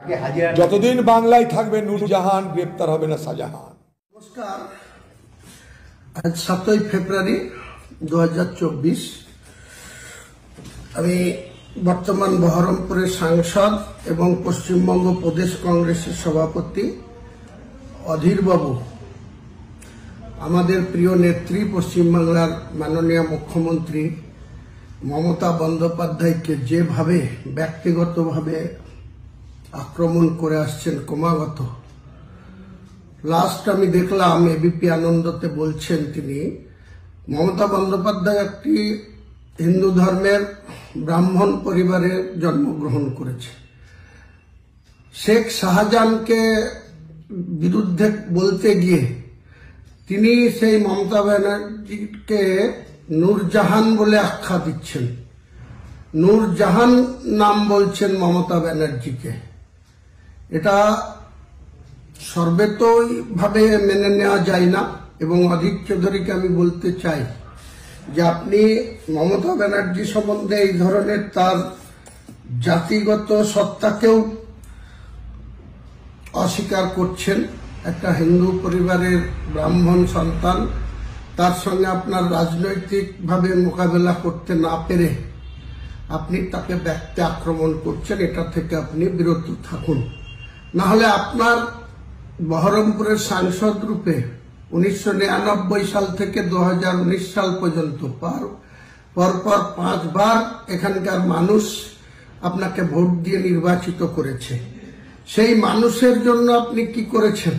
যতদিন বাংলায় থাকবে নূরজাহান, গ্রেপ্তার হবে না শাহজাহান। নমস্কার, আজ 7ই ফেব্রুয়ারি 2024। আমি বর্তমান বহরমপুরের সাংসদ এবং পশ্চিমবঙ্গ প্রদেশ কংগ্রেসের সভাপতি অধীরবাবু আমাদের প্রিয় নেত্রী পশ্চিমবাংলার মাননীয় মুখ্যমন্ত্রী মমতা বন্দ্যোপাধ্যায়কে যেভাবে ব্যক্তিগতভাবে আক্রমণ করে আসছেন ক্রমাগত। লাস্ট আমি দেখলাম এবিপি আনন্দতে বলছেন তিনি মমতা বন্দ্যোপাধ্যায় একটি হিন্দু ধর্মের ব্রাহ্মণ পরিবারে জন্মগ্রহণ করেছে। শেখ শাহজাহানকে বিরুদ্ধে বলতে গিয়ে তিনি সেই মমতা ব্যানার্জিকে নূরজাহান বলে আখ্যা দিচ্ছেন। নূরজাহান নাম বলছেন মমতা ব্যানার্জিকে। এটা সর্বতোভাবে মেনে নেওয়া যায় না এবং অধীর চৌধুরীকে আমি বলতে চাই যে আপনি মমতা ব্যানার্জি সম্বন্ধে এই ধরনের তার জাতিগত সত্তাকেও অস্বীকার করছেন। একটা হিন্দু পরিবারের ব্রাহ্মণ সন্তান, তার সঙ্গে আপনার রাজনৈতিকভাবে মোকাবেলা করতে না পেরে আপনি তাকে ব্যক্তি আক্রমণ করছেন। এটা থেকে আপনি বিরত থাকুন, না হলে আপনার বহরমপুরের সাংসদ রূপে 1999 সাল থেকে 2019 সাল পর্যন্ত পরপর 5 বার এখানকার মানুষ আপনাকে ভোট দিয়ে নির্বাচিত করেছে। সেই মানুষের জন্য আপনি কি করেছেন?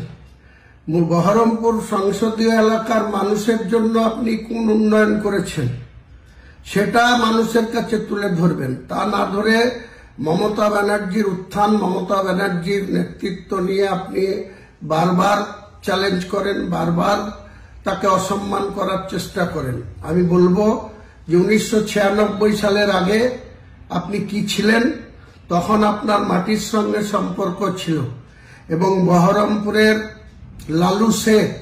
বহরমপুর সংসদীয় এলাকার মানুষের জন্য আপনি কোন উন্নয়ন করেছেন সেটা মানুষের কাছে তুলে ধরবেন। তা না ধরে মমতা ব্যানার্জির উত্থান, মমতা ব্যানার্জির নেতৃত্ব নিয়ে আপনি বারবার চ্যালেঞ্জ করেন, বারবার তাকে অসম্মান করার চেষ্টা করেন। আমি বলবো যে 1996 সালের আগে আপনি কি ছিলেন? তখন আপনার মাটির সঙ্গে সম্পর্ক ছিল এবং বহরমপুরের লালু শেখ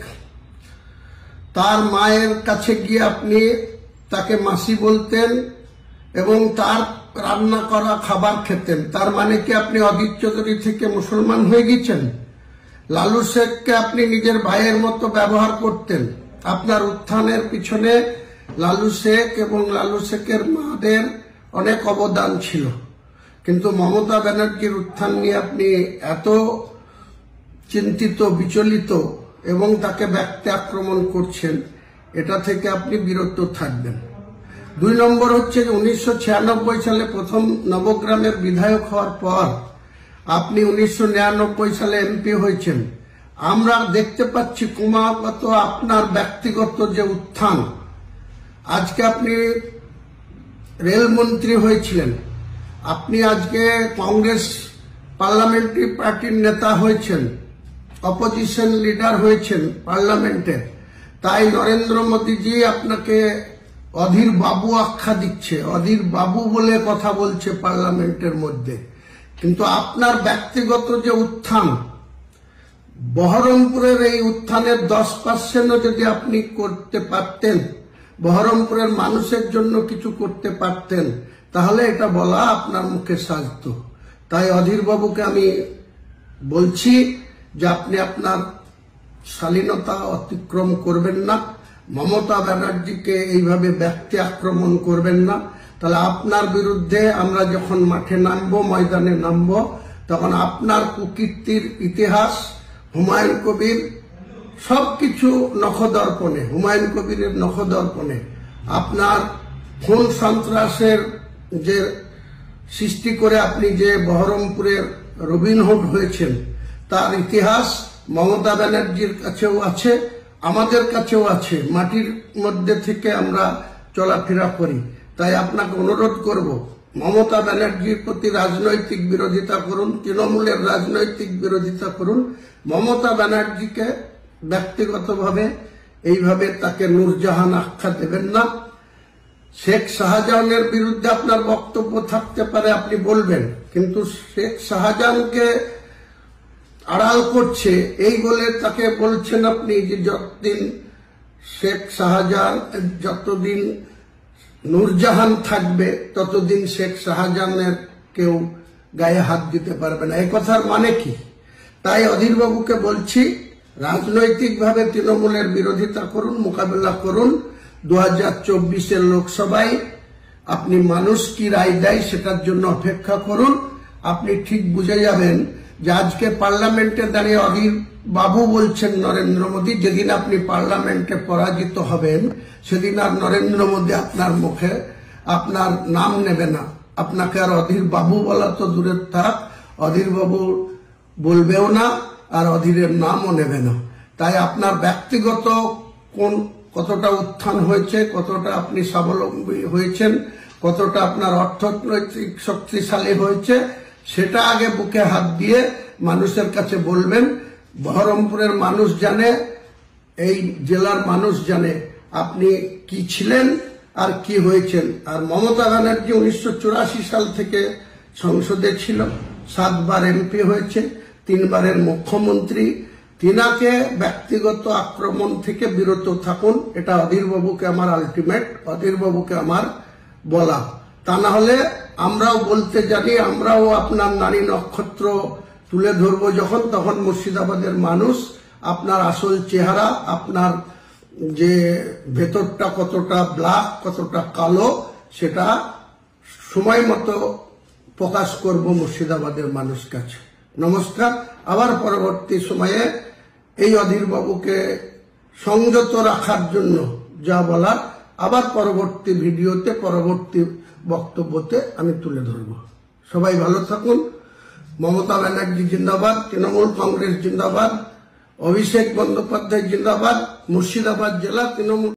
তার মায়ের কাছে গিয়ে আপনি তাকে মাসি বলতেন এবং তার রান্না করা খাবার খেতেন। তার মানে কি আপনি অধীর চৌধুরী থেকে মুসলমান হয়ে গেছেন? লালু শেখকে আপনি নিজের ভাইয়ের মতো ব্যবহার করতেন। আপনার উত্থানের পিছনে লালু শেখ এবং লালু শেখের মাদের অনেক অবদান ছিল, কিন্তু মমতা ব্যানার্জির উত্থান নিয়ে আপনি এত চিন্তিত, বিচলিত এবং তাকে ব্যক্তি আক্রমণ করছেন, এটা থেকে আপনি বিরত থাকবেন। 2 নম্বর হচ্ছে যে 1996 সালে প্রথম নবগ্রামের বিধায়ক হওয়ার পর আপনি 1999 সালে এমপি হয়েছেন। আমরা দেখতে পাচ্ছি ক্রমাগত আপনার ব্যক্তিগত যে উত্থান। আজকে আপনি রেলমন্ত্রী হয়েছিলেন, আপনি আজকে কংগ্রেস পার্লামেন্টারি পার্টির নেতা হয়েছেন, অপোজিশন লিডার হয়েছেন পার্লামেন্টে। তাই নরেন্দ্র মোদীজি আপনাকে অধীর বাবু আখ্যা দিচ্ছে, অধীর বাবু বলে কথা বলছে পার্লামেন্টের মধ্যে। কিন্তু আপনার ব্যক্তিগত যে উত্থান, বহরমপুরের এই উত্থানের 10% যদি আপনি করতে পারতেন, বহরমপুরের মানুষের জন্য কিছু করতে পারতেন, তাহলে এটা বলা আপনার মুখে সাজতো। তাই অধীর বাবুকে আমি বলছি যে আপনি আপনার শালীনতা অতিক্রম করবেন না, মমতা ব্যানার্জিকে এইভাবে ব্যক্তি আক্রমণ করবেন না। তাহলে আপনার বিরুদ্ধে আমরা যখন মাঠে নামবো, ময়দানে নামবো, তখন আপনার কুকীর্তির ইতিহাস, হুমায়ুন কবির সবকিছু নখদর্পণে, হুমায়ুন কবিরের নখদর্পণে আপনার খুন সন্ত্রাসের যে সৃষ্টি করে আপনি যে বহরমপুরের রবিনহুড হয়েছেন, তার ইতিহাস মমতা ব্যানার্জির কাছেও আছে, আমাদের কাছেও আছে। মাটির মধ্যে থেকে আমরা চলাফেরা করি। তাই আপনাকে অনুরোধ করব, মমতা ব্যানার্জির প্রতি রাজনৈতিক বিরোধিতা করুন, তৃণমূলের রাজনৈতিক বিরোধিতা করুন। মমতা ব্যানার্জিকে ব্যক্তিগতভাবে এইভাবে তাকে নূরজাহান আখ্যা দেবেন না। শেখ শাহজাহানের বিরুদ্ধে আপনার বক্তব্য থাকতে পারে, আপনি বলবেন, কিন্তু শেখ শাহজাহানকে আড়াল করছে এই বলে তাকে বলছেন আপনি যে যতদিন শেখ শাহজাহান, যতদিন নূরজাহান থাকবে ততদিন শেখ শাহজাহানের কেউ গায়ে হাত দিতে পারবে না। এই কথার মানে কি? তাই অধীরবাবুকে বলছি, রাজনৈতিকভাবে তৃণমূলের বিরোধিতা করুন, মোকাবেলা করুন। 2024-এর লোকসভায় আপনি মানুষ কি রায় দেয় সেটার জন্য অপেক্ষা করুন। আপনি ঠিক বুঝে যাবেন যে আজকে পার্লামেন্টে দাঁড়িয়ে অধীর বাবু বলছেন নরেন্দ্র মোদী, যেদিন আপনি পার্লামেন্টে পরাজিত হবেন সেদিন আর নরেন্দ্র মোদী আপনার মুখে আপনার নাম নেবে না। আপনাকে আর অধীর বাবু বলা তো দূরের থাক, অধীর বাবু বলবেও না, আর অধীরের নামও নেবে না। তাই আপনার ব্যক্তিগত কতটা উত্থান হয়েছে, কতটা আপনি স্বাবলম্বী হয়েছেন, কতটা আপনার অর্থনৈতিক শক্তিশালী হয়েছে, সেটা আগে বুকে হাত দিয়ে মানুষের কাছে বলবেন। বহরমপুরের মানুষ জানে, এই জেলার মানুষ জানে আপনি কি ছিলেন আর কি হয়েছেন। আর মমতা ব্যানার্জি 1984 সাল থেকে সংসদে ছিল, 7 বার এমপি হয়েছে, 3 বারের মুখ্যমন্ত্রী। তিনাকে ব্যক্তিগত আক্রমণ থেকে বিরত থাকুন, এটা অধীরবাবুকে আমার আলটিমেট, অধীরবাবুকে আমার বলা। তা না হলে আমরাও বলতে জানি, আমরাও আপনার নারী নক্ষত্র তুলে ধরবো যখন, তখন মুর্শিদাবাদের মানুষ আপনার আসল চেহারা, আপনার যে ভেতরটা কতটা ব্ল্যাক, কতটা কালো, সেটা সময় মতো প্রকাশ করব মুর্শিদাবাদের মানুষ কাছে। নমস্কার। আবার পরবর্তী সময়ে এই অধীরবাবুকে সংযত রাখার জন্য যা বলার আবার পরবর্তী ভিডিওতে, পরবর্তী বক্তব্যতে আমি তুলে ধরব। সবাই ভালো থাকুন। মমতা ব্যানার্জি জিন্দাবাদ, তৃণমূল কংগ্রেস জিন্দাবাদ, অভিষেক বন্দ্যোপাধ্যায় জিন্দাবাদ, মুর্শিদাবাদ জেলা তৃণমূল